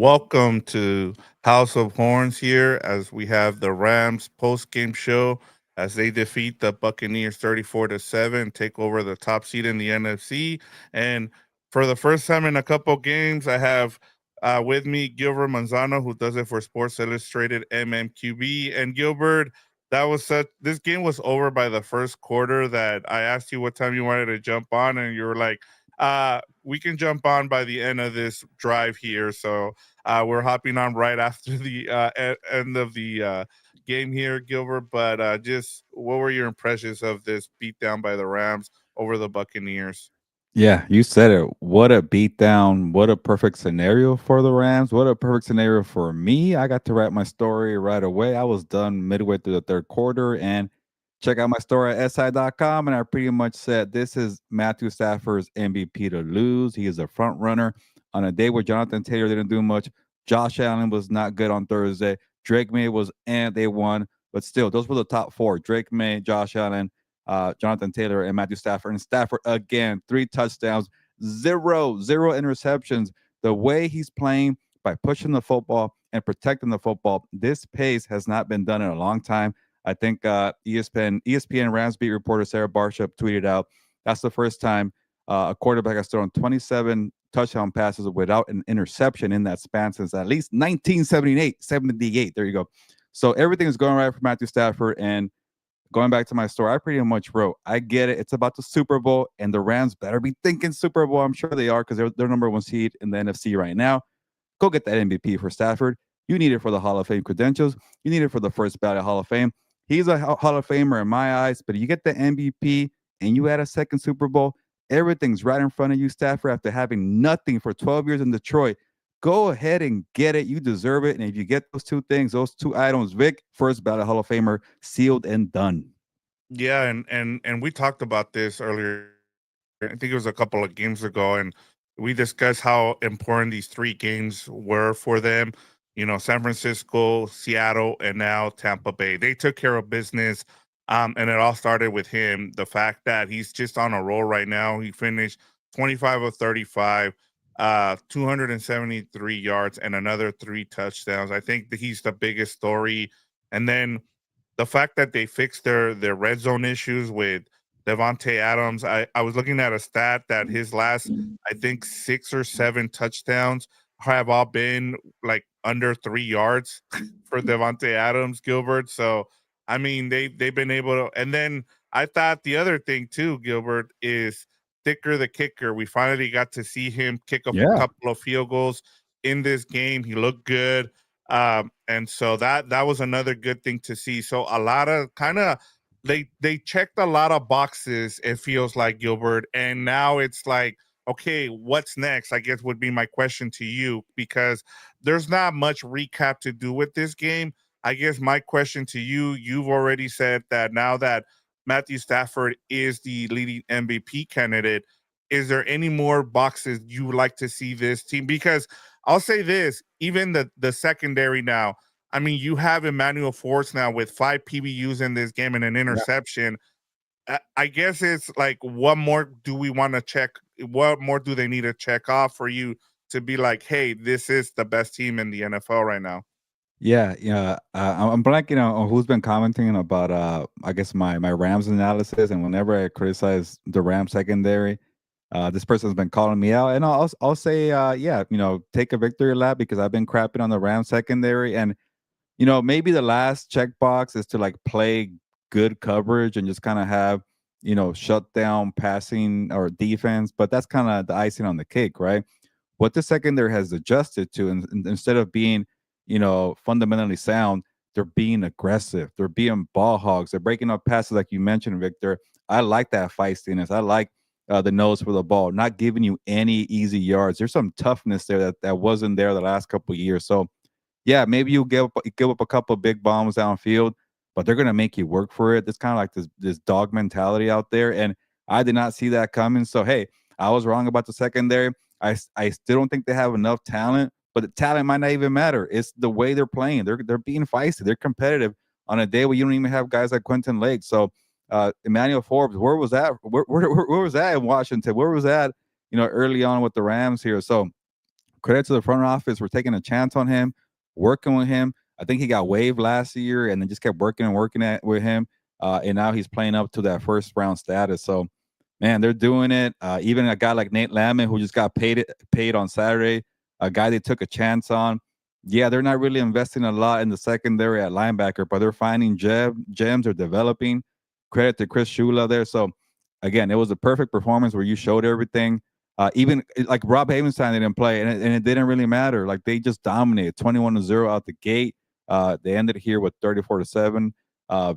Welcome to House of Horns here as we have the Rams post-game show as they defeat the Buccaneers 34-7, take over the top seed in the NFC. And for the first time in a couple games, I have with me Gilbert Manzano, who does it for Sports Illustrated MMQB. And Gilbert, this game was over by the first quarter that I asked you what time you wanted to jump on, and you were like, we can jump on by the end of this drive here. So we're hopping on right after the end of the game here, Gilbert. But just what were your impressions of this beatdown by the Rams over the Buccaneers? Yeah, you said it. What a beatdown. What a perfect scenario for the Rams. What a perfect scenario for me. I got to write my story right away. I was done midway through the third quarter and check out my story at SI.com. And I pretty much said this is Matthew Stafford's MVP to lose. He is a front runner on a day where Jonathan Taylor didn't do much. Josh Allen was not good on Thursday. Drake May was, and they won. But still, those were the top four: Drake May, Josh Allen, Jonathan Taylor, and Matthew Stafford. And Stafford again, 3 touchdowns, zero interceptions. The way he's playing by pushing the football and protecting the football, this pace has not been done in a long time. I think ESPN Rams beat reporter Sarah Barshop tweeted out that's the first time a quarterback has thrown 27 touchdown passes without an interception in that span since at least 1978, 78. There you go. So everything is going right for Matthew Stafford. And going back to my story, I pretty much wrote, I get it. It's about the Super Bowl, and the Rams better be thinking Super Bowl. I'm sure they are because they're number one seed in the NFC right now. Go get that MVP for Stafford. You need it for the Hall of Fame credentials. You need it for the first ballot Hall of Fame. He's a Hall of Famer in my eyes, but you get the MVP and you add a second Super Bowl, everything's right in front of you, Stafford, after having nothing for 12 years in Detroit. Go ahead and get it. You deserve it. And if you get those two things, those two items, Vic, first ballot Hall of Famer, sealed and done. Yeah, and we talked about this earlier. I think it was a couple of games ago, and we discussed how important these three games were for them. You know, San Francisco, Seattle, and now Tampa Bay. They took care of business, and it all started with him. The fact that he's just on a roll right now. He finished 25 of 35, 273 yards, and another 3 touchdowns. I think that he's the biggest story. And then the fact that they fixed their red zone issues with Devontae Adams. I was looking at a stat that his last, I think, 6 or 7 touchdowns have all been like under 3 yards for Devontae Adams, Gilbert. So I mean they've been able to. And then I thought the other thing too, Gilbert, is Thicker the kicker. We finally got to see him kick a Yeah. couple of field goals in this game. He looked good. And so that was another good thing to see. So a lot of kind of they checked a lot of boxes, it feels like, Gilbert, and now it's like, okay, what's next, I guess, would be my question to you, because there's not much recap to do with this game. I guess my question to you, you've already said that now that Matthew Stafford is the leading MVP candidate, is there any more boxes you would like to see this team? Because I'll say this, even the secondary now, I mean, you have Emmanuel Force now with 5 PBUs in this game and an interception. I guess it's like, what more do we want to check? What more do they need to check off for you to be like, hey, this is the best team in the NFL right now? Yeah, yeah. I'm blanking on who's been commenting about I guess my Rams analysis, and whenever I criticize the Rams secondary, this person's been calling me out, and I'll say yeah, take a victory lap because I've been crapping on the Rams secondary, and maybe the last checkbox is to like play good coverage and just kind of have shut down passing or defense, but that's kind of the icing on the cake, right? What the secondary has adjusted to, and instead of being fundamentally sound, they're being aggressive. They're being ball hogs. They're breaking up passes, like you mentioned, Victor. I like that feistiness. I like the nose for the ball, not giving you any easy yards. There's some toughness there that wasn't there the last couple of years. So, yeah, maybe you give up a couple of big bombs downfield, but they're gonna make you work for it. It's kind of like this dog mentality out there, and I did not see that coming. So, hey, I was wrong about the secondary. I still don't think they have enough talent, but the talent might not even matter. It's the way they're playing. They're being feisty. They're competitive on a day where you don't even have guys like Quentin Lake. So Emmanuel Forbes, where was that? Where was that in Washington? Where was that? Early on with the Rams here. So credit to the front office for taking a chance on him, working with him. I think he got waived last year and then just kept working and working with him. And now he's playing up to that first round status. So, man, they're doing it. Even a guy like Nate Lamon, who just got paid on Saturday, a guy they took a chance on. Yeah, they're not really investing a lot in the secondary at linebacker, but they're finding gems or developing. Credit to Chris Shula there. So, again, it was a perfect performance where you showed everything. Even like Rob Havenstein didn't play, and it didn't really matter. Like they just dominated 21-0 out the gate. They ended here with 34-7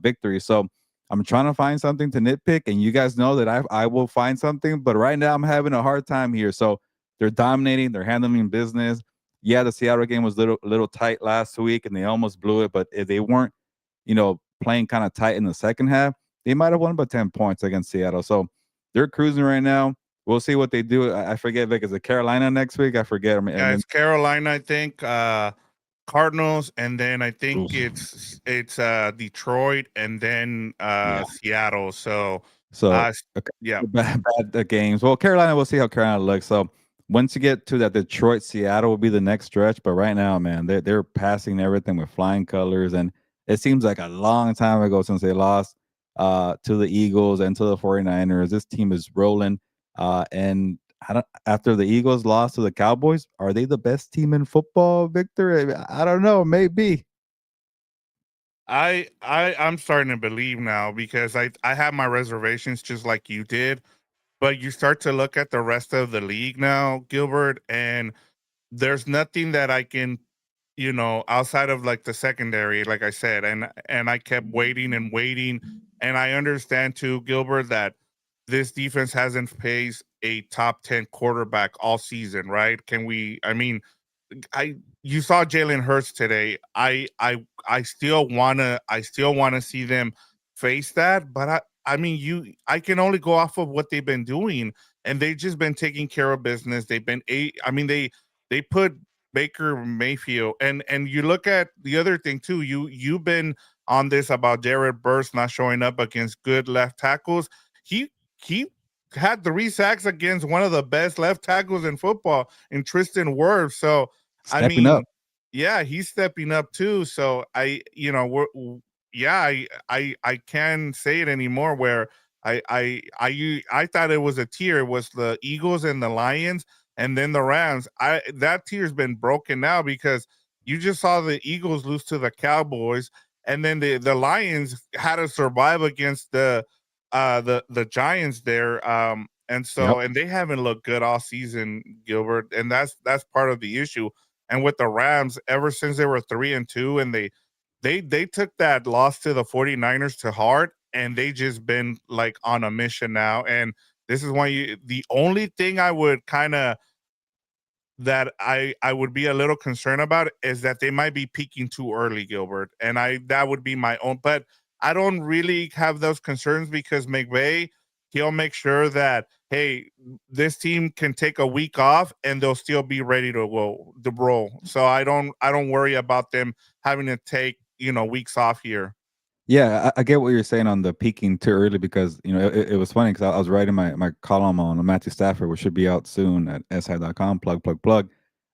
victory. So I'm trying to find something to nitpick, and you guys know that I will find something. But right now I'm having a hard time here. So they're dominating, they're handling business. Yeah, the Seattle game was little tight last week, and they almost blew it. But if they weren't, playing kind of tight in the second half, they might have won by 10 points against Seattle. So they're cruising right now. We'll see what they do. I forget, Vic, is it Carolina next week? I forget. I mean, and Yeah, then it's Carolina, I think. Cardinals, and then I think oof, it's Detroit, and then yeah. Seattle. So, So okay, yeah, bad games. Well, Carolina, we'll see how Carolina looks. So once you get to that, Detroit, Seattle will be the next stretch. But right now, man, they're passing everything with flying colors, and it seems like a long time ago since they lost to the Eagles and to the 49ers. This team is rolling. And I don't, after the Eagles lost to the Cowboys, are they the best team in football, Victor? I don't know, maybe. I'm starting to believe now because I have my reservations just like you did, but you start to look at the rest of the league now, Gilbert, and there's nothing that I can, outside of like the secondary, like I said, and I kept waiting and waiting, and I understand too, Gilbert, that this defense hasn't faced a top 10 quarterback all season, right? I mean, I you saw Jalen Hurts today. I still wanna see them face that, but I mean I can only go off of what they've been doing, and they've just been taking care of business. They've been I mean they put Baker Mayfield, and you look at the other thing too. You've been on this about Jared Burst not showing up against good left tackles. He had 3 sacks against one of the best left tackles in football in Tristan Wirfs. So I Stepping up. mean, yeah, he's stepping up too. So yeah, I can't say it anymore. Where I thought it was a tier. It was the Eagles and the Lions, and then the Rams. That tier's been broken now because you just saw the Eagles lose to the Cowboys, and then the Lions had to survive against the Giants there. Yep. And they haven't looked good all season, Gilbert, and that's part of the issue. And with the Rams, ever since they were 3-2, and they took that loss to the 49ers to heart, and they just been like on a mission now. And this is why the only thing I would kind of that I would be a little concerned about is that they might be peaking too early, Gilbert. And that would be my own, but I don't really have those concerns because McVay, he'll make sure that, hey, this team can take a week off and they'll still be ready to roll. So I don't worry about them having to take, weeks off here. Yeah, I get what you're saying on the peaking too early because it was funny because I was writing my column on Matthew Stafford, which should be out soon at si.com. Plug.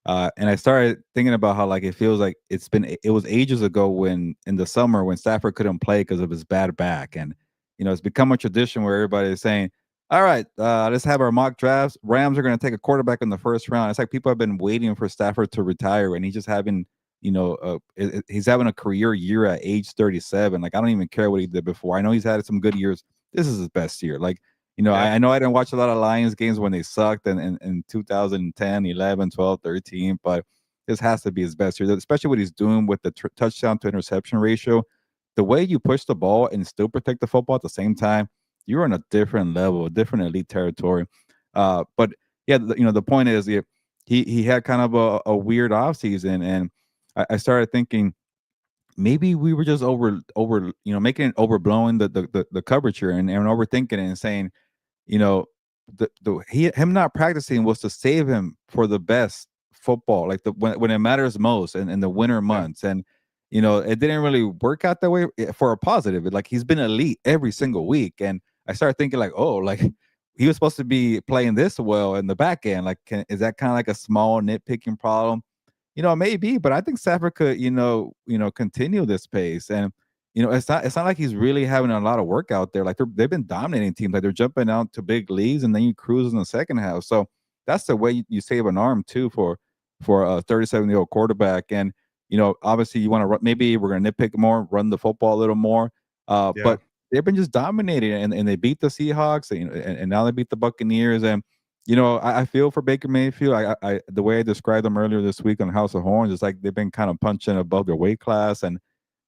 And I started thinking about how like it feels like it was ages ago when in the summer when Stafford couldn't play because of his bad back, and it's become a tradition where everybody is saying, "All right, let's have our mock drafts. Rams are going to take a quarterback in the first round." It's like people have been waiting for Stafford to retire, and he's just having he's having a career year at age 37. Like, I don't even care what he did before. I know he's had some good years. This is his best year. Like, I know I didn't watch a lot of Lions games when they sucked in 2010, 11, 12, 13, but this has to be his best year, especially what he's doing with the touchdown to interception ratio. The way you push the ball and still protect the football at the same time, you're on a different level, a different elite territory. But yeah, the point is, yeah, he had kind of a weird offseason, and I started thinking maybe we were just over making it overblowing the coverage here and overthinking it and saying, you know, him not practicing was to save him for the best football, like when it matters most and in the winter Yeah. months. And it didn't really work out that way for a positive. Like he's been elite every single week. And I started thinking like, oh, like he was supposed to be playing this well in the back end. Like, is that kind of like a small nitpicking problem? Maybe, but I think Stafford could, continue this pace. And it's not like he's really having a lot of work out there. Like they've been dominating teams. Like they're jumping out to big leads, and then you cruise in the second half. So that's the way you save an arm too for a 37-year-old quarterback. And obviously you want to run. Maybe we're gonna nitpick more, run the football a little more. Yeah, But they've been just dominating, and they beat the Seahawks, and now they beat the Buccaneers. And I feel for Baker Mayfield. The way I described them earlier this week on House of Horns, it's like they've been kind of punching above their weight class, and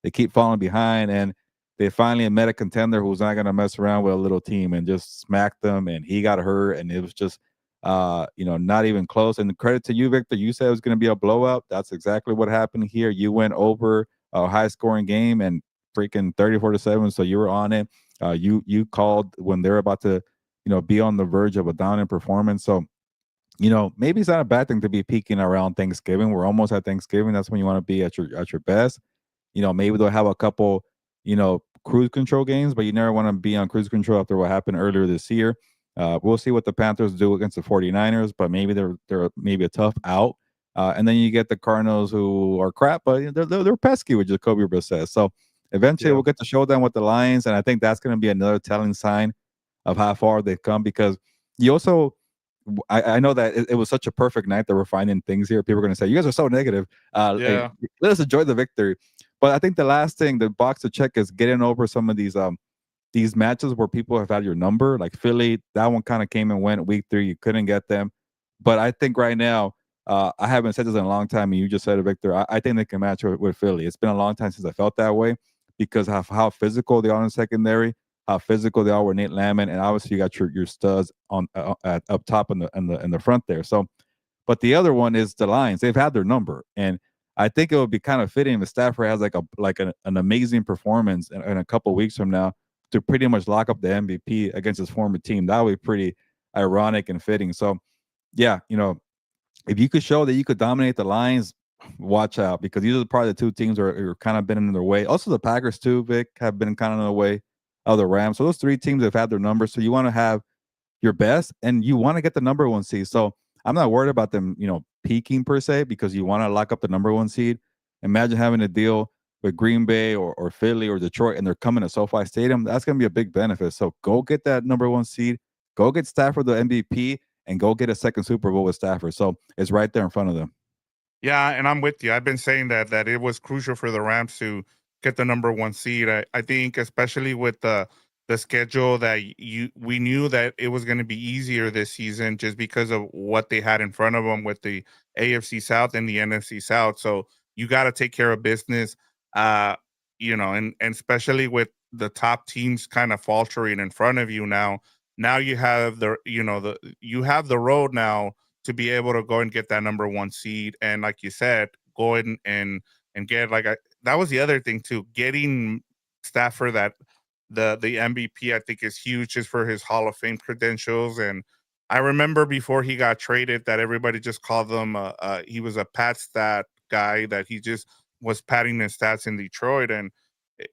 they keep falling behind. And they finally met a contender who's not going to mess around with a little team and just smack them. And he got hurt, and it was just, not even close. And credit to you, Victor. You said it was going to be a blowout. That's exactly what happened here. You went over a high scoring game and freaking 34-7. So you were on it. You called when they're about to be on the verge of a dominant performance. So, maybe it's not a bad thing to be peaking around Thanksgiving. We're almost at Thanksgiving. That's when you want to be at your best. Maybe they'll have a couple, cruise control games, but you never want to be on cruise control after what happened earlier this year. We'll see what the Panthers do against the 49ers, but maybe they're maybe a tough out. And then you get the Cardinals, who are crap, but they're pesky with Jacoby Brissett. So eventually yeah, we'll get to showdown with the Lions, and I think that's going to be another telling sign of how far they've come, because you also I know that it was such a perfect night that we're finding things here. People are going to say, you guys are so negative. Hey, yeah, let us enjoy the victory. But I think the last thing, the box to check, is getting over some of these matches where people have had your number. Like Philly, that one kind of came and went week 3. You couldn't get them. But I think right now, I haven't said this in a long time, and you just said it, Victor. I think they can match with Philly. It's been a long time since I felt that way, because of how physical they are in the secondary, how physical they are with Nate Landman, and obviously you got your studs on up top in the front there. So, but the other one is the Lions. They've had their number, and I think it would be kind of fitting if Stafford has an amazing performance in a couple of weeks from now to pretty much lock up the MVP against his former team. That would be pretty ironic and fitting. So, yeah, if you could show that you could dominate the Lions, watch out, because these are probably the two teams who are kind of been in their way. Also, the Packers too, Vic, have been kind of in the way of the Rams. So those three teams have had their numbers. So you want to have your best, and you want to get the number 1 seed. So I'm not worried about them, peaking per se, because you want to lock up the number 1 seed. Imagine having a deal with Green Bay or Philly or Detroit, and they're coming to SoFi Stadium. That's going to be a big benefit. So go get that number 1 seed. Go get Stafford the MVP, and go get a second Super Bowl with Stafford. So it's right there in front of them. yeah. And I'm with you. I've been saying that it was crucial for the Rams to get the number 1 seed. I think, especially with the schedule, that we knew that it was going to be easier this season just because of what they had in front of them with the AFC South and the NFC South. So you got to take care of business. Uh, and especially with the top teams kind of faltering in front of you now. Now you have you have the road now to be able to go and get that number 1 seed. And like you said, go in and get that was the other thing too. Getting Stafford that the MVP, I think, is huge just for his Hall of Fame credentials. And I remember before he got traded that everybody just called him he was a pat stat guy, that he just was padding his stats in Detroit. And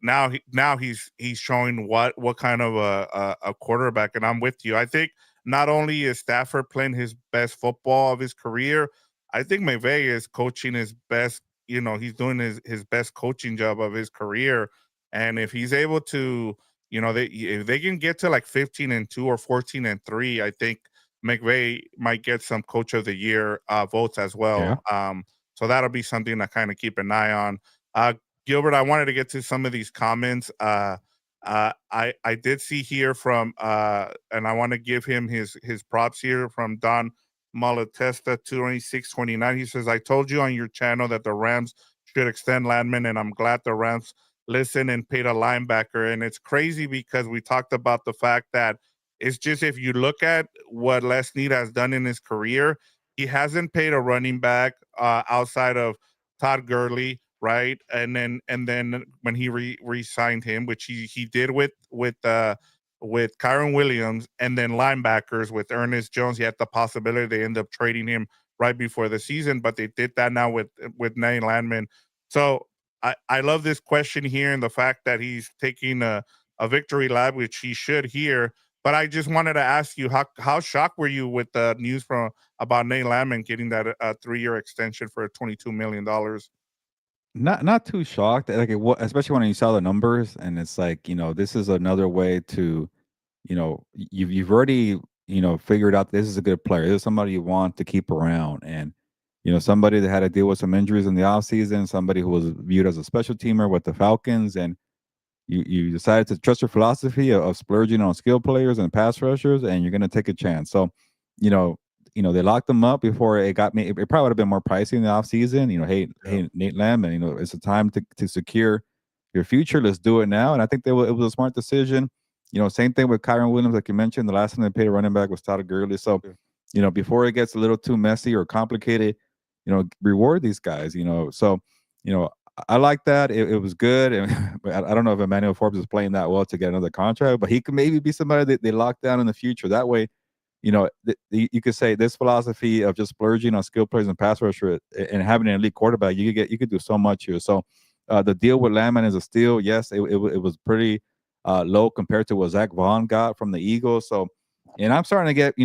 now he's showing what kind of a quarterback. And I'm with you. I think not only is Stafford playing his best football of his career, I think McVay is coaching his best. He's doing his best coaching job of his career. And if he's able to, if they can get to like 15-2 or 14-3, I think McVay might get some Coach of the Year votes as Yeah. well. So that'll be something to kind of keep an eye on. Uh, Gilbert, I wanted to get to some of these comments. I did see here from and I want to give him his props here, from Don Malatesta 22629. He says, I told you on your channel that the Rams should extend Landman, and I'm glad the Rams listened and paid a linebacker. And it's crazy because we talked about the fact that it's just, if you look at what Les Snead has done in his career, he hasn't paid a running back outside of Todd Gurley, right? And then when he re-signed him, which he did with Kyron Williams, and then linebackers with Ernest Jones, he had the possibility they end up trading him right before the season, but they did that now with Nate Landman. So I love this question here, and the fact that he's taking a victory lap, which he should here. But I just wanted to ask you, how shocked were you with the news from about Nate Landman getting that 3-year extension for $22 million? Not too shocked, like, especially when you saw the numbers, and it's like, this is another way to, you've already, figured out this is a good player. This is somebody you want to keep around, and, somebody that had to deal with some injuries in the offseason, somebody who was viewed as a special teamer with the Falcons, and you decided to trust your philosophy of splurging on skill players and pass rushers, and you're going to take a chance. So, you know, they locked them up before it got me. It probably would have been more pricey in the offseason. Yep. Hey, Nate Lamb, it's a time to secure your future. Let's do it now. And I think it was a smart decision. Same thing with Kyron Williams, like you mentioned. The last time they paid a running back was Todd Gurley. So, Yeah. before it gets a little too messy or complicated, reward these guys. So, you know, I like that. It was good, and but I don't know if Emmanuel Forbes is playing that well to get another contract, but he could maybe be somebody that they lock down in the future. That way, you could say this philosophy of just splurging on skill players and pass rusher and having an elite quarterback, you could do so much here. So the deal with Landman is a steal. Yes, it was pretty low compared to what Zach Vaughn got from the Eagles. So, and I'm starting to get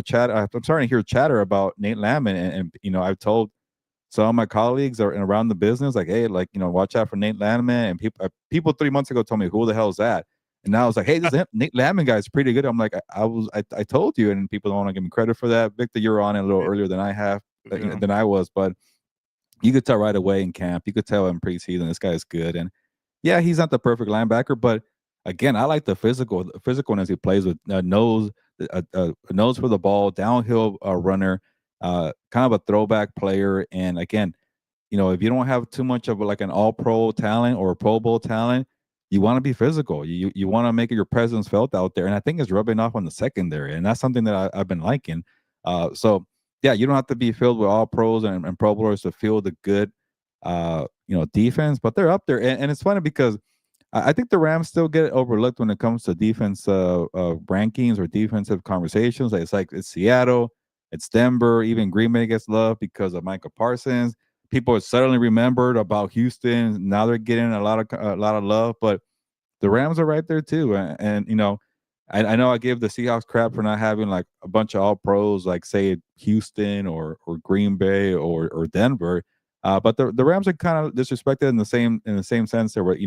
chat. I'm starting to hear chatter about Nate Landman, and I've told some of my colleagues are around the business, like, hey, like, watch out for Nate Landman. And people 3 months ago told me, who the hell is that? And now it's like, hey, Nate Landman guy is pretty good. I'm like, I told you, and people don't want to give me credit for that. Victor, you're on it a little Yeah. earlier than I have, Yeah. than I was, but you could tell right away in camp. You could tell in preseason this guy is good. And yeah, he's not the perfect linebacker, but again, I like the physicalness he plays with. Nose for the ball, downhill runner, kind of a throwback player. And again, if you don't have too much of like an all pro talent or a Pro Bowl talent, you want to be physical. You want to make your presence felt out there. And I think it's rubbing off on the secondary. And that's something that I've been liking. So yeah, you don't have to be filled with all pros and Pro Bowlers to feel the good defense, but they're up there. And it's funny because I think the Rams still get overlooked when it comes to defense rankings or defensive conversations. It's Seattle, it's Denver, even Green Bay gets love because of Michael Parsons. People are suddenly remembered about Houston. Now they're getting a lot of love, but the Rams are right there too. I know I give the Seahawks crap for not having like a bunch of all pros, like say Houston or Green Bay or Denver. But the Rams are kind of disrespected in the same sense there, where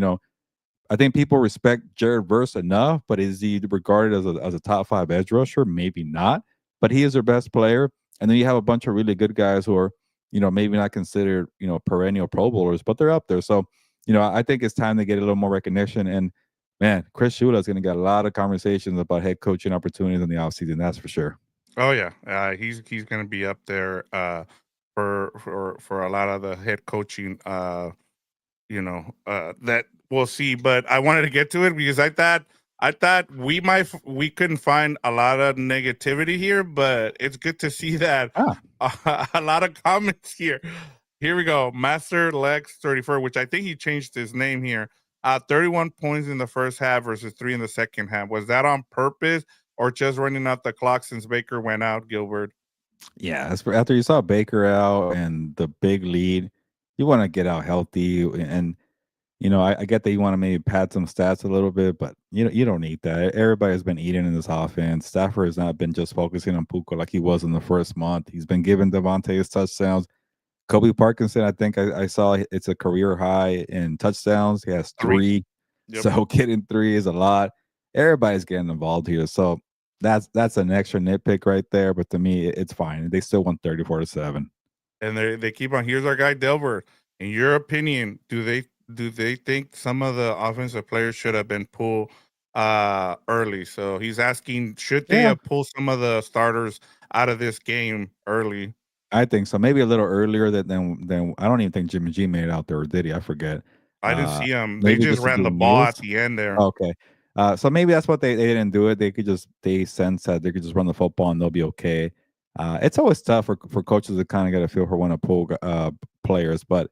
I think people respect Jared Verse enough, but is he regarded as a top 5 edge rusher? Maybe not, but he is their best player. And then you have a bunch of really good guys who are, maybe not considered, perennial Pro Bowlers, but they're up there. So, I think it's time to get a little more recognition. And man, Chris Shula is going to get a lot of conversations about head coaching opportunities in the offseason. That's for sure. Oh yeah, he's going to be up there for a lot of the head coaching that we'll see. But I wanted to get to it because I thought we couldn't find a lot of negativity here, but it's good to see that Ah, a lot of comments here. Here we go. Master Lex 34, which I think he changed his name here. 31 points in the first half versus 3 in the second half. Was that on purpose or just running out the clock since Baker went out, Gilbert? yeah. After you saw Baker out and the big lead, you want to get out healthy. And I get that you want to maybe pad some stats a little bit, but you don't need that. Everybody's been eating in this offense. Stafford has not been just focusing on Puka like he was in the first month. He's been giving Devontae his touchdowns. Kobe Parkinson, I think I saw it's a career high in touchdowns. He has 3. 3. Yep. So getting 3 is a lot. Everybody's getting involved here. So that's an extra nitpick right there. But to me, it's fine. They still won 34-7. And they keep on. Here's our guy Delbert. In your opinion, do they think some of the offensive players should have been pulled early? So he's asking, should they Yeah, have pulled some of the starters out of this game early? I think so. Maybe a little earlier than I don't even think Jimmy G made it out there, or did he? I forget. I didn't see him. They Maybe just just to ran do the ball at meals. the end there. Okay. So maybe that's what they didn't do it. They sense that they could just run the football and they'll be okay. It's always tough for coaches to kind of get a feel for when to pull players. But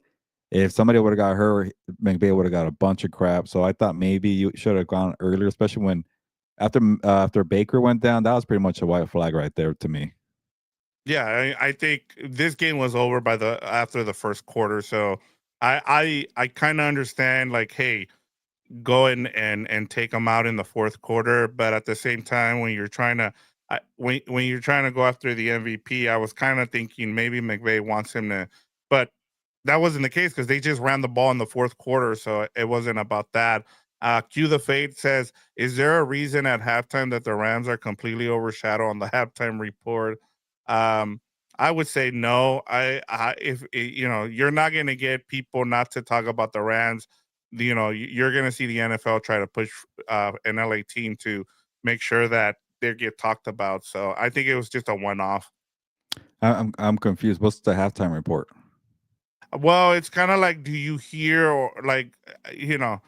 if somebody would have got hurt, McVay would have got a bunch of crap. So I thought maybe you should have gone earlier, especially when after Baker went down. That was pretty much a white flag right there to me. Yeah, I think this game was over by the after the first quarter. So I kind of understand, like, hey, go in and take them out in the fourth quarter. But at the same time, when you're trying to when you're trying to go after the MVP, I was kind of thinking maybe McVay wants him to, but that wasn't the case because they just ran the ball in the fourth quarter, so it wasn't about that. Q the Fade says, "Is there a reason at halftime that the Rams are completely overshadowed on the halftime report?" Um, I would say no. If you know, you're not going to get people not to talk about the Rams. You know, you're going to see the NFL try to push an LA team to make sure that they get talked about. So I think it was just a one-off. I'm confused. What's the halftime report? Well, it's kind of like, do you hear or like, you know,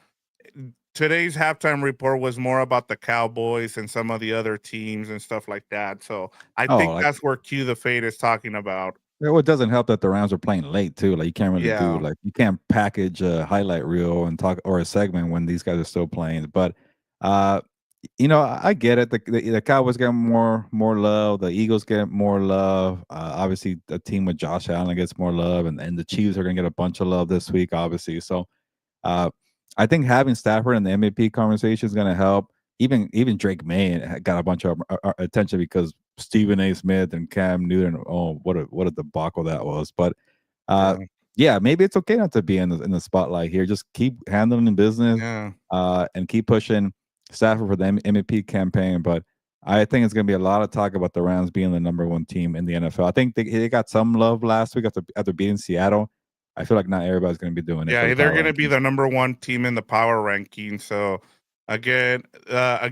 today's halftime report was more about the Cowboys and some of the other teams and stuff like that. So I Oh, think like that's where Q the Fade is talking about. it doesn't help that the Rams are playing late too. Like you can't really do Yeah. like you can't package a highlight reel and talk or a segment when these guys are still playing. But uh I get it. The Cowboys get more love. The Eagles get more love. Obviously, the team with Josh Allen gets more love, and the Chiefs are gonna get a bunch of love this week. Obviously, so uh, I think having Stafford in the MVP conversation is gonna help. Even Drake May got a bunch of attention because Stephen A. Smith and Cam Newton. Oh, what a debacle that was! But uh, Yeah. yeah, maybe it's okay not to be in the spotlight here. Just keep handling business, Yeah. and keep pushing Stafford for the MVP campaign. But I think it's going to be a lot of talk about the Rams being the number one team in the NFL. I think they got some love last week after beating Seattle. I feel like not everybody's going to be doing it for Yeah, the they're power gonna be rankings. the number one team in the power ranking. So again,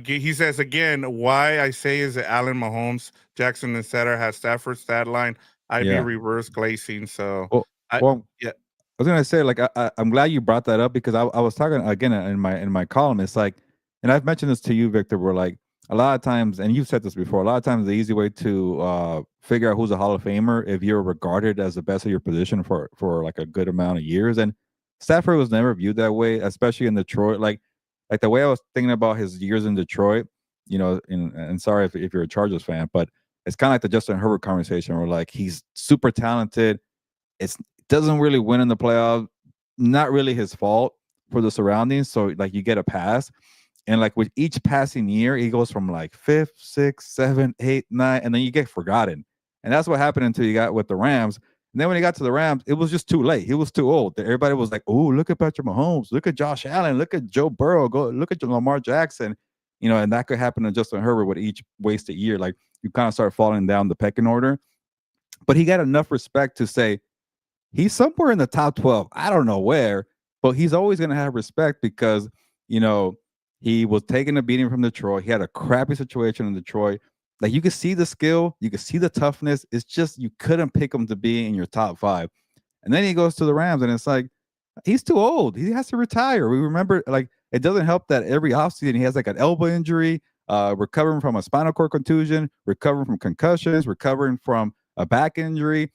he says again, why I say is that Allen Mahomes, Jackson, and Setter has Stafford stat line. I'd be Yeah. reverse glazing. So Well, I well, yeah, I was gonna say, like, I'm glad you brought that up because I was talking again in my column. It's like, and I've mentioned this to you, Victor. Where like a lot of times, and you've said this before, a lot of times the easy way to figure out who's a Hall of Famer if you're regarded as the best of your position for like a good amount of years. And Stafford was never viewed that way, especially in Detroit. Like the way I was thinking about his years in Detroit, and sorry if you're a Chargers fan, but it's kind of like the Justin Herbert conversation, where like he's super talented, it's doesn't really win in the playoffs. Not really his fault for the surroundings. So like you get a pass. And like with each passing year, he goes from like fifth, sixth, seven, eight, nine, and then you get forgotten. And that's what happened until you got with the Rams. And then when he got to the Rams, it was just too late. He was too old. Everybody was like, "Oh, look at Patrick Mahomes, look at Josh Allen, look at Joe Burrow, go look at Lamar Jackson." And that could happen to Justin Herbert with each wasted year. Like you kind of start falling down the pecking order. But he got enough respect to say, he's somewhere in the top 12. I don't know where, but he's always going to have respect because, you know, he was taking a beating from Detroit. He had a crappy situation in Detroit. Like you could see the skill, you could see the toughness. It's just you couldn't pick him to be in your top 5. And then he goes to the Rams and it's like he's too old. He has to retire. We remember like it doesn't help that every offseason he has like an elbow injury, recovering from a spinal cord contusion, recovering from concussions, recovering from a back injury.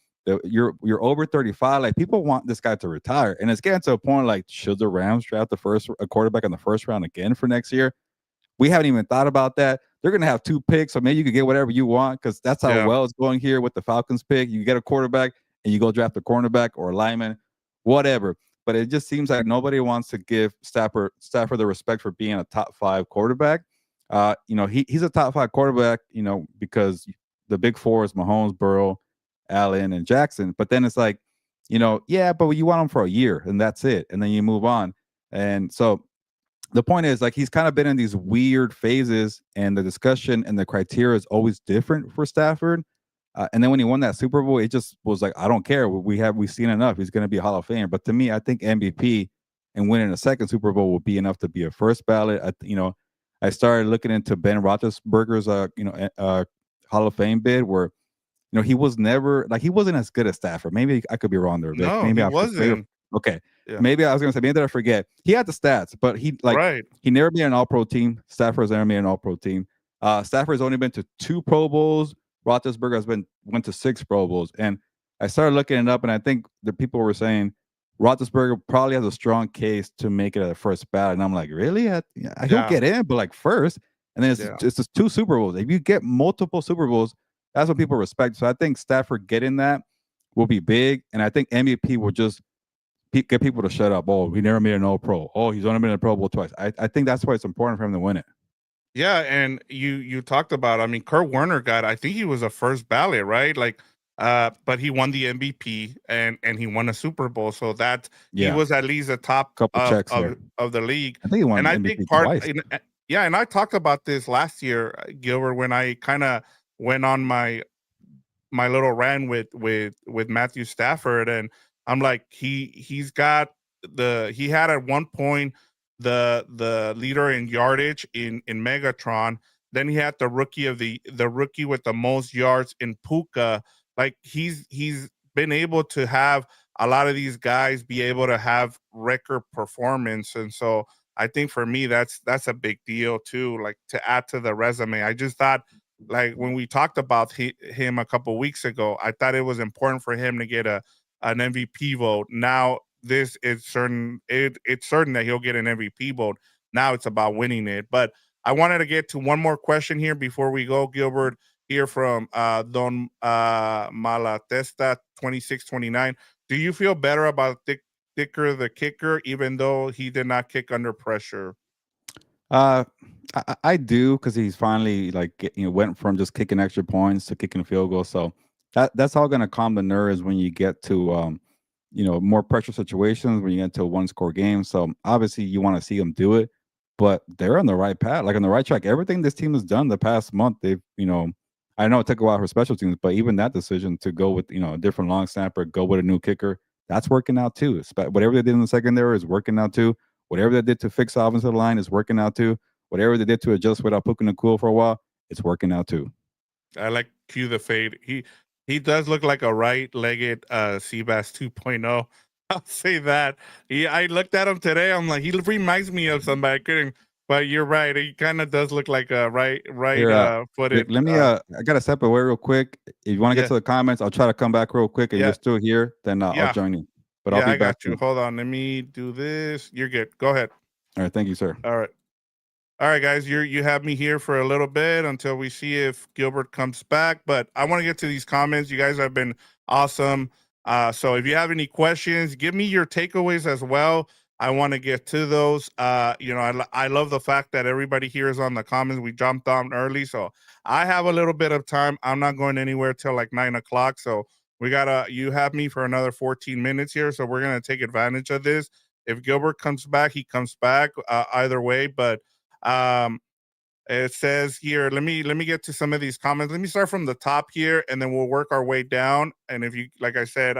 You're over 35. Like people want this guy to retire, and it's getting to a point like should the Rams draft a quarterback in the first round again for next year? We haven't even thought about that. They're going to have 2 picks, so maybe you could get whatever you want because that's how yeah, well it's going here with the Falcons pick. You get a quarterback and you go draft a cornerback or a lineman, whatever. But it just seems like nobody wants to give Stafford the respect for being a top 5 quarterback. He's a top 5 quarterback, because the big 4 is Mahomes, Burrow, Allen, and Jackson. But then it's like, yeah, but you want him for a year and that's it. And then you move on. And so the point is like he's kind of been in these weird phases and the discussion and the criteria is always different for Stafford. And then when he won that Super Bowl, it just was like, I don't care. We've seen enough. He's going to be a Hall of Fame. But to me, I think MVP and winning a second Super Bowl will be enough to be a first ballot. I started looking into Ben Roethlisberger's, Hall of Fame bid where, he was never like he wasn't as good as Stafford. Maybe I could be wrong there, Vic. no, Maybe he I maybe wasn't. okay. Yeah, Maybe I was gonna say maybe did I forget. He had the stats, but right. he never been an All Pro team. Stafford's never been an All Pro team. Stafford's only been to 2 Pro Bowls. Roethlisberger went to 6 Pro Bowls, and I started looking it up, and I think the people were saying Roethlisberger probably has a strong case to make it at the first ballot, and I'm like, really? He'll Yeah, get in, but like first, and then yeah. it's just 2 Super Bowls. If you get multiple Super Bowls, that's what people respect. So I think Stafford getting that will be big, and I think MVP will just get people to shut up. Oh, he never made an All Pro. Oh, he's only been in a Pro Bowl twice. I think that's why it's important for him to win it. Yeah, and you talked about, I mean, Kurt Warner got, I think he was a first ballot, right? Like, but he won the MVP and he won a Super Bowl, so that he Yeah, was at least a top couple checks there. of the league. I think he And won I think MVP part, twice. yeah, and I talked about this last year, Gilbert, when I kind of went on my little rant with Matthew Stafford, and I'm like, he's got he had at one point the leader in yardage in Megatron. Then he had the rookie with the most yards in Puka. Like he's been able to have a lot of these guys be able to have record performance, and so I think for me that's a big deal too. Like to add to the resume, I just thought like when we talked about him a couple weeks ago, I thought it was important for him to get an MVP vote. Now this is certain. It's certain that he'll get an MVP vote. Now it's about winning it. But I wanted to get to one more question here before we go, Gilbert. Here from Don Malatesta 2629. Do you feel better about Dicker the kicker, even though he did not kick under pressure? Uh, I do because he's finally went from just kicking extra points to kicking field goals. So that's all going to calm the nerves when you get to more pressure situations when you get into a one score game. So obviously you want to see them do it, but they're on the right path, like on the right track. Everything this team has done the past month, they've I know it took a while for special teams, but even that decision to go with a different long snapper, go with a new kicker, that's working out too. Whatever they did in the secondary is working out too. Whatever they did to fix the offensive line is working out too. Whatever they did to adjust without Puka Nakua for a while, it's working out too. I like cue the fade. He does look like a right-legged Seabass 2.0. I'll say that. I looked at him today. I'm like, he reminds me of somebody. I couldn't, but you're right. He kind of does look like a right Here, Vic, footed. let me. I gotta step away real quick. If you want to get Yeah, to the comments, I'll try to come back real quick. If you're yeah, still here, then I'll yeah, join you. But I'll yeah. be I back got you. soon. Hold on. Let me do this. You're good. Go ahead. All right, thank you, sir. All right. All right, guys, you have me here for a little bit until we see if Gilbert comes back. But I want to get to these comments. You guys have been awesome. So if you have any questions, give me your takeaways as well. I want to get to those. I love the fact that everybody here is on the comments. We jumped on early, so I have a little bit of time. I'm not going anywhere till like 9 o'clock. So you have me for another 14 minutes here. So we're gonna take advantage of this. If Gilbert comes back, he comes back either way. But um, it says here, let me get to some of these comments. Let me start from the top here, and then we'll work our way down. And if you, like I said,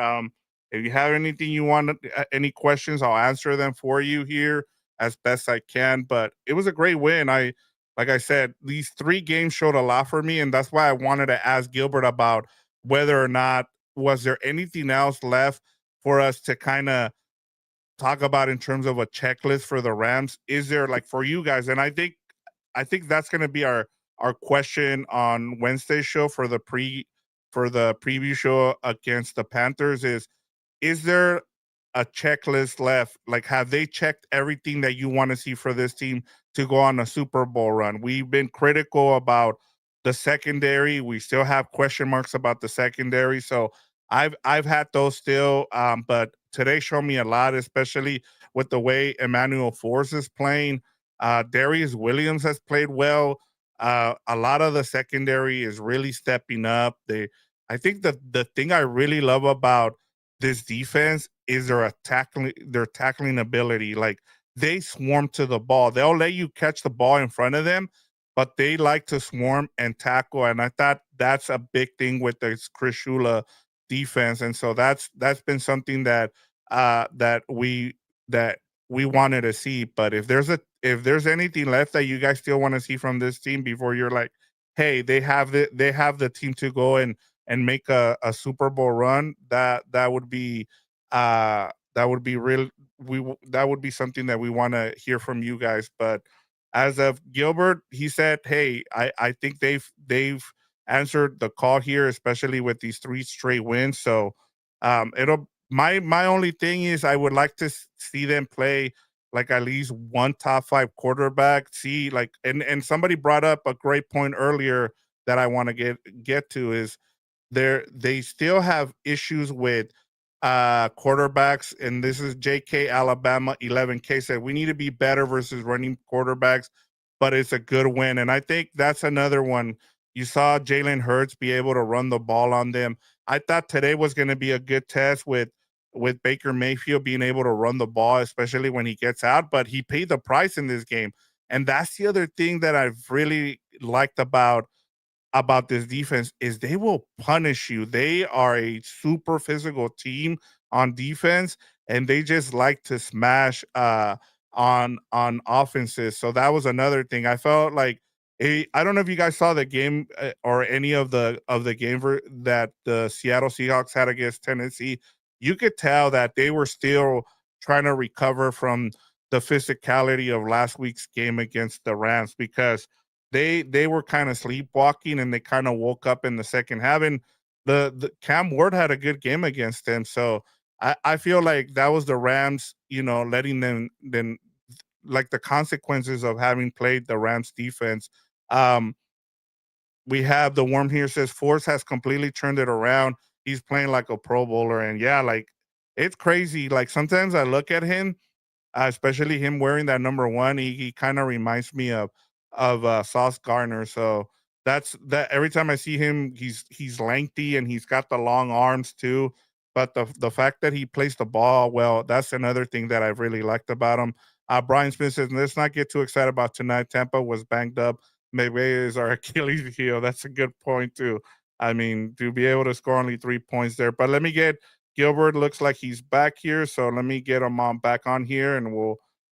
if you have anything you want, any questions, I'll answer them for you here as best I can. But it was a great win. Like I said, these 3 games showed a lot for me, and that's why I wanted to ask Gilbert about whether or not was there anything else left for us to kind of talk about in terms of a checklist for the Rams. Is there like for you guys? And I think that's going to be our question on Wednesday's show for the preview show against the Panthers is there a checklist left? Like, have they checked everything that you want to see for this team to go on a Super Bowl run? We've been critical about the secondary. We still have question marks about the secondary. So I've had those still, but today showed me a lot, especially with the way Emmanuel Force is playing. Darius Williams has played well. A lot of the secondary is really stepping up. I think the thing I really love about this defense is their tackling ability. Like they swarm to the ball. They'll let you catch the ball in front of them, but they like to swarm and tackle. And I thought that's a big thing with this Chris Shula defense. And so that's been something that we wanted to see. But if there's anything left that you guys still want to see from this team before you're like, hey, they have the team to go and make a Super Bowl run, that would be real. That would be something that we want to hear from you guys. But as of Gilbert, he said, "Hey, I think they've answered the call here, especially with these 3 straight wins." So, it'll my only thing is I would like to see them play like at least one top 5 quarterback. See, like, and somebody brought up a great point earlier that I want to get to is they still have issues with quarterbacks, and this is JK Alabama 11K said we need to be better versus running quarterbacks, but it's a good win. And I think that's another one. You saw Jalen Hurts be able to run the ball on them. I thought today was going to be a good test with Baker Mayfield being able to run the ball, especially when he gets out, but he paid the price in this game. And that's the other thing that I've really liked about this defense is they will punish you. They are a super physical team on defense, and they just like to smash on offenses. So that was another thing. I felt like I don't know if you guys saw the game or any of the game that the Seattle Seahawks had against Tennessee. You could tell that they were still trying to recover from the physicality of last week's game against the Rams because they were kind of sleepwalking and they kind of woke up in the second half. And the Cam Ward had a good game against them. So I feel like that was the Rams, letting them then like the consequences of having played the Rams defense. Um, we have the worm here says Force has completely turned it around. He's playing like a pro bowler. And yeah, like it's crazy. Like sometimes I look at him, especially him wearing that number one. He kind of reminds me of Sauce Gardner. So that's that. Every time I see him, he's lengthy and he's got the long arms too. But the fact that he plays the ball well, that's another thing that I've really liked about him. Brian Smith says, let's not get too excited about tonight. Tampa was banged up. Maybe is our Achilles heel. That's a good point too. I mean, to be able to score only 3 points there. But let me get Gilbert looks like he's back here, so let me get him on back on here, and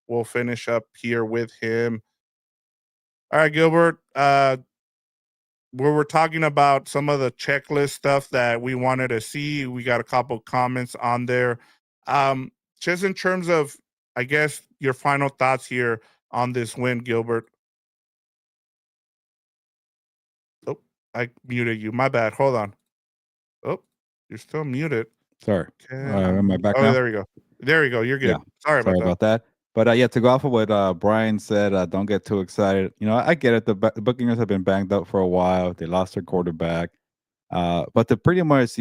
we'll finish up here with him. All right, Gilbert. We're talking about some of the checklist stuff that we wanted to see. We got a couple comments on there. Um, just in terms of, I guess, your final thoughts here on this win, Gilbert. Oh, I muted you. My bad. Hold on. Oh, you're still muted. Sorry. Can Am I back Oh, now? there we go. There you go. You're Yeah. good. Sorry about Sorry that. about that. But yeah, to go off of what Brian said, don't get too excited. I get it. The Buccaneers have been banged up for a while. They lost their quarterback. But to pretty much,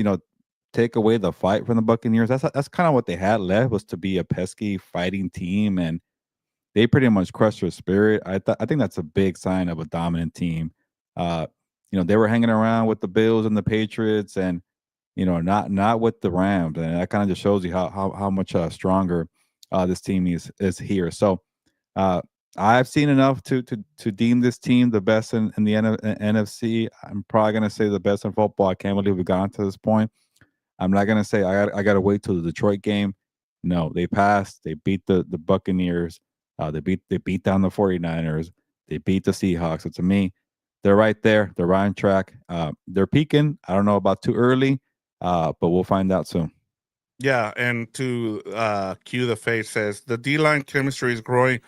take away the fight from the Buccaneers, that's kind of what they had left, was to be a pesky fighting team, and they pretty much crushed their spirit. I think that's a big sign of a dominant team. Uh, they were hanging around with the Bills and the Patriots, and not with the Rams, and that kind of just shows you how much stronger this team is here. So uh, I've seen enough to deem this team the best in the NFC. I'm probably gonna say the best in football. I can't believe we got to this point. I'm not gonna say I gotta wait till the Detroit game. No, they passed. They beat the Buccaneers. They beat down the 49ers. They beat the Seahawks. So to me, they're right there. They're right on track. They're peaking. I don't know about too early, but we'll find out soon. Yeah, and to cue the face says the D line chemistry is growing.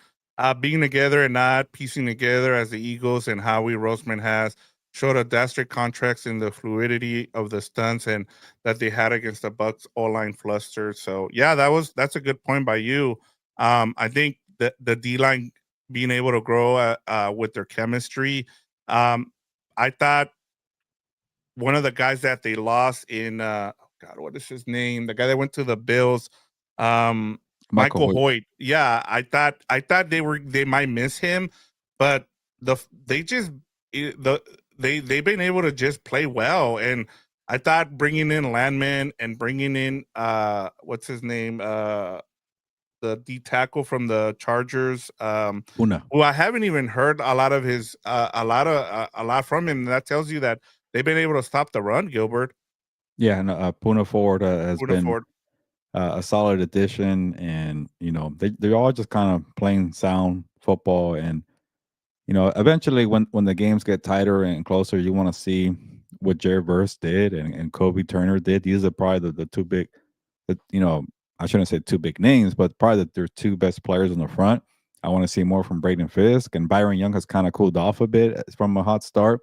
Being together and not piecing together as the Eagles and Howie Roseman has showed a drastic contrast in the fluidity of the stunts and that they had against the Bucks O line fluster. So yeah, that's a good point by you. I think that the D line being able to grow with their chemistry. Um, I thought one of the guys that they lost in oh God, what is his name? The guy that went to the Bills, Michael Michael Hoyt. Hoyt. Yeah, I thought they might miss him, but they just they've been able to just play well, and I thought bringing in Landman and bringing in what's his name, the D tackle from the Chargers, Una. who I haven't even heard a lot of his a lot from him. That tells you that they've been able to stop the run, Gilbert. Yeah, no, Puna Ford has Poona been Ford. a solid addition, and they're all just kind of playing sound football. And eventually, when the games get tighter and closer, you want to see what Jared Verse did and Kobe Turner did. These are probably the two big, the, I shouldn't say two big names, but probably their two best players in the front. I want to see more from Braden Fisk, and Byron Young has kind of cooled off a bit from a hot start.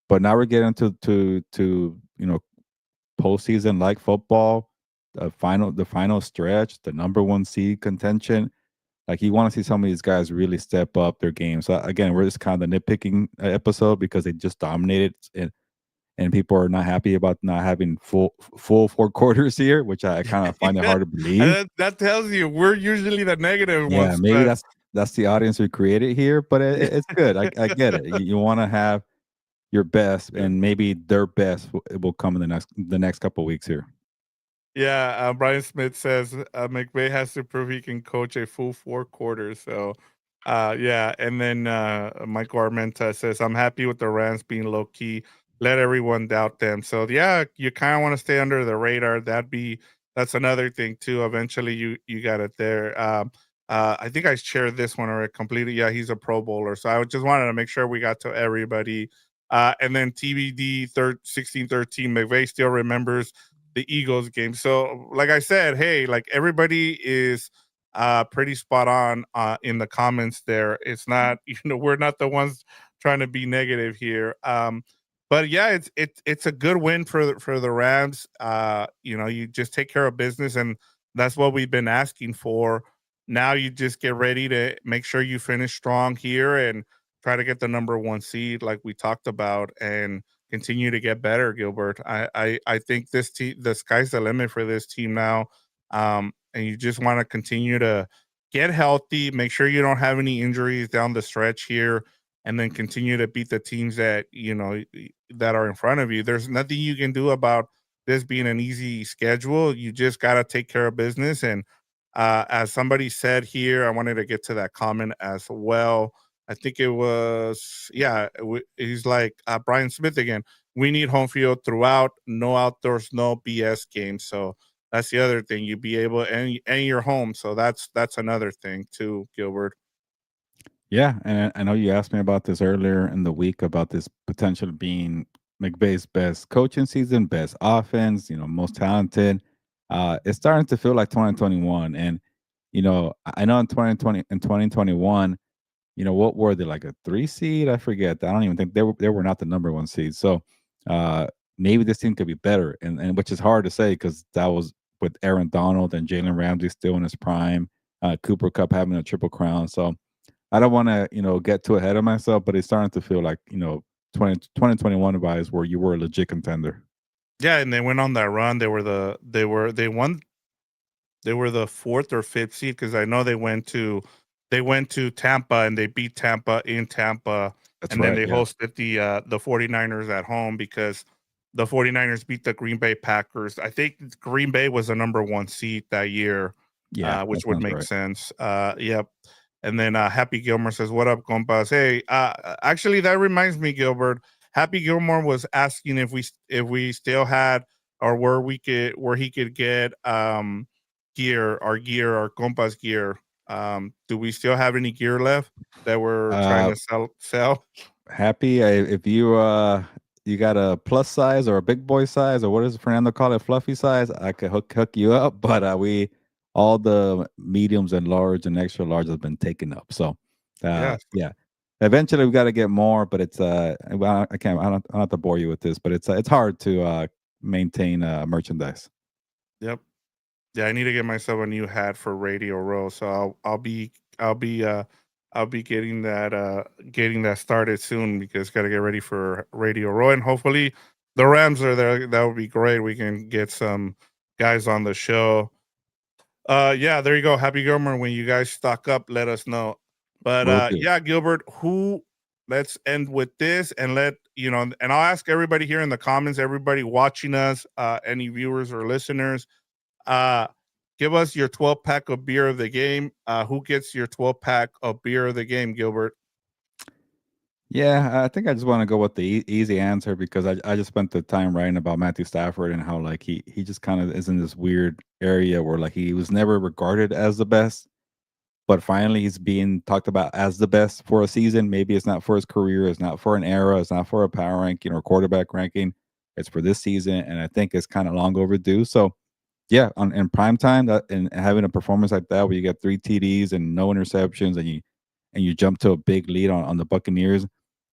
But now we're getting to postseason like football, the final stretch, the number one seed contention. Like, you want to see some of these guys really step up their game. So again, we're just kind of the nitpicking episode because they just dominated and people are not happy about not having full 4 quarters here, which I kind of find it Yeah, hard to and believe. that tells you we're usually the negative Yeah, ones, maybe but that's the audience we created here, but it's good. I get it. You want to have your best, yeah. and maybe their best will come in the next couple weeks here. Yeah, Brian Smith says McVay has to prove he can coach a full 4 quarters. So, yeah. And then Michael Armenta says, I'm happy with the Rams being low key. Let everyone doubt them. So, yeah, you kind of want to stay under the radar. That's another thing, too. Eventually, you got it there. I think I shared this one already completely. Yeah, he's a Pro Bowler. So, I just wanted to make sure we got to everybody. And then TBD 1613, McVay still remembers the Eagles game. So, like I said, hey, like everybody is pretty spot on in the comments there. It's not, we're not the ones trying to be negative here. But yeah, it's a good win for the Rams. You just take care of business, and that's what we've been asking for. Now you just get ready to make sure you finish strong here and try to get the number one seed, like we talked about, and continue to get better, Gilbert. I think this team, the sky's the limit for this team now. And you just want to continue to get healthy, make sure you don't have any injuries down the stretch here, and then continue to beat the teams that that are in front of you. There's nothing you can do about this being an easy schedule. You just got to take care of business. And as somebody said here, I wanted to get to that comment as well. I think it was, yeah, he's like Brian Smith again. We need home field throughout, no outdoors, no BS games. So that's the other thing. You be able, and you're home. So that's another thing too, Gilbert. Yeah, and I know you asked me about this earlier in the week about this potential being McVay's best coaching season, best offense, most talented. It's starting to feel like 2021, and I know in 2020 and 2021, what were they, like a 3 seed? I forget. I don't even think they were not the number one seed. So uh, maybe this team could be better, and which is hard to say because that was with Aaron Donald and Jalen Ramsey still in his prime, Cooper Cup having a triple crown. So I don't want to, get too ahead of myself, but it's starting to feel like, 2021 vibes where you were a legit contender. Yeah, and they went on that run. They were the fourth or fifth seed because I know they went to Tampa and they beat Tampa in Tampa, That's and then right. they Yeah. hosted the 49ers at home because the 49ers beat the Green Bay Packers. I think Green Bay was the number one seed that year, Yeah. That which would sounds make right. sense. Yep. And then Happy Gilmore says, "What up, compas? Hey, actually, that reminds me, Gilbert. Happy Gilmore was asking if we still had or where he could get our compas gear. Do we still have any gear left that we're trying Uh, to sell? Happy if you got a plus size or a big boy size, or what does Fernando call it, fluffy size, I could hook you up. But we all the mediums and large and extra large has been taken up. So Yes. yeah, eventually we got to get more, but it's well, I don't have to bore you with this, but it's hard to maintain merchandise. Yep. Yeah, I need to get myself a new hat for Radio Row. So I'll be I'll be getting that started soon because got to get ready for Radio Row, and hopefully the Rams are there. That would be great. We can get some guys on the show. Yeah, there you go. Happy Gilmer. When you guys stock up, let us know. But Will do. yeah, Gilbert, who let's end with this and and I'll ask everybody here in the comments, everybody watching us, any viewers or listeners, uh give us your 12 pack of beer of the game. Who gets your 12 pack of beer of the game, Gilbert? Yeah, I think I just want to go with the easy answer because I just spent the time writing about Matthew Stafford and how like he just kind of is in this weird area where like he was never regarded as the best, but finally he's being talked about as the best for a season. Maybe it's not for his career, it's not for an era, it's not for a power ranking or quarterback ranking. It's for this season, and I think it's kind of long overdue. So yeah, in prime time, that and having a performance like that where you get 3 TDs and no interceptions, and you jump to a big lead on the Buccaneers.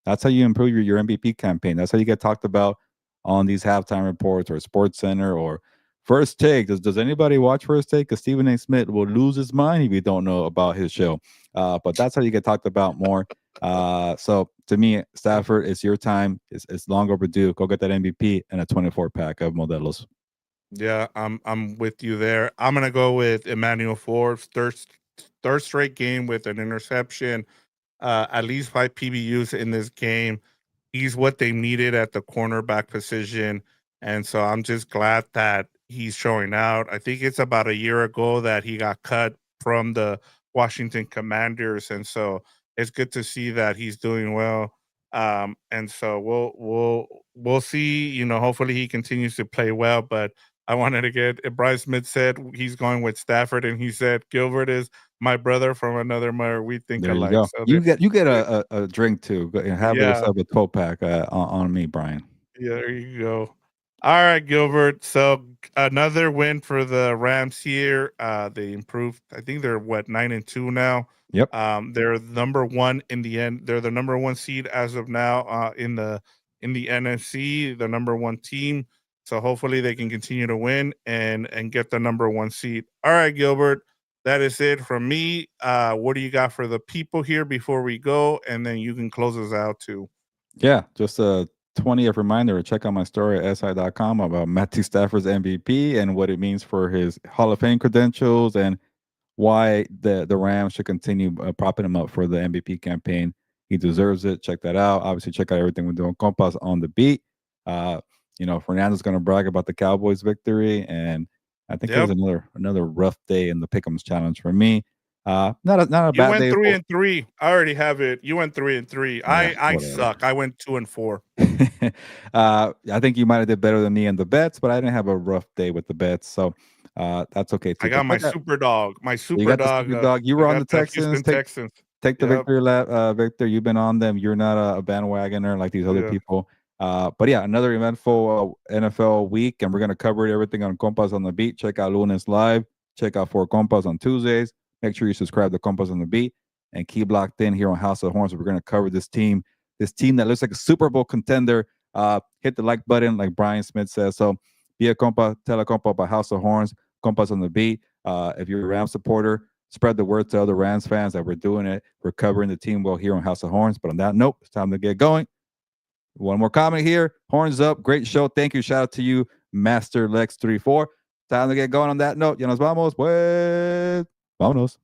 That's how you improve your MVP campaign. That's how you get talked about on these halftime reports or Sports Center or First Take. Does anybody watch First Take? Because Stephen A. Smith will lose his mind if you don't know about his show. But that's how you get talked about more. So to me, Stafford, it's your time. It's long overdue. Go get that MVP and a 24 pack of Modelos. Yeah, I'm with you there. I'm gonna go with Emmanuel Forbes, third straight game with an interception, at least 5 PBUs in this game. He's what they needed at the cornerback position, and so I'm just glad that he's showing out. I think it's about a year ago that he got cut from the Washington Commanders, and so it's good to see that he's doing well. And so we'll see. Hopefully he continues to play well. But I wanted to get Bryce Smith said he's going with Stafford, and he said Gilbert is my brother from another mother. We think There you alike. go. So You get they- a drink too. Go and have yeah, yourself a 12 pack on me, Brian. yeah, there you go. All right, Gilbert. So another win for the Rams here. They improved. I think they're 9-2 now. Yep. They're number one in the end. They're the number one seed as of now. In the NFC, the number one team. So hopefully they can continue to win and get the number one seed. All right, Gilbert. That is it from me. What do you got for the people here before we go? And then you can close us out too. Yeah, just a 20th reminder to check out my story at si.com about Matthew Stafford's MVP and what it means for his Hall of Fame credentials and why the Rams should continue propping him up for the MVP campaign. He deserves it. Check that out. Obviously, check out everything we're doing. Compas on the beat. Fernando's going to brag about the Cowboys victory, and I think it was Yep. another rough day in the Pick'ems challenge for me. Not a You bad went day. 3-3. I already have it. You went 3-3. Yeah, I whatever. suck. I went 2-4. I think you might have did better than me in the bets, but I didn't have a rough day with the bets, so that's okay I too. got But my check out, super dog. My you super got the dog. stupid dog. You I were on got the the Texans. Houston Texans. Take the Yep. victory lap, Victor. You've been on them. You're not a bandwagoner like these other Yeah. people. But yeah, another eventful NFL week, and we're gonna cover everything on Compas on the Beat. Check out Lunes Live. Check out Four Compas on Tuesdays. Make sure you subscribe to Compas on the Beat and keep locked in here on House of Horns. We're gonna cover this team that looks like a Super Bowl contender. Hit the like button, like Brian Smith says. So be a compa, tell a compa about House of Horns, Compas on the Beat. If you're a Rams supporter, spread the word to other Rams fans that we're doing it. We're covering the team well here on House of Horns. But on that note, it's time to get going. One more comment here. Horns up. Great show. Thank you. Shout out to you, Master Lex 34. Time to get going on that note. Ya nos vamos. Pues, vámonos.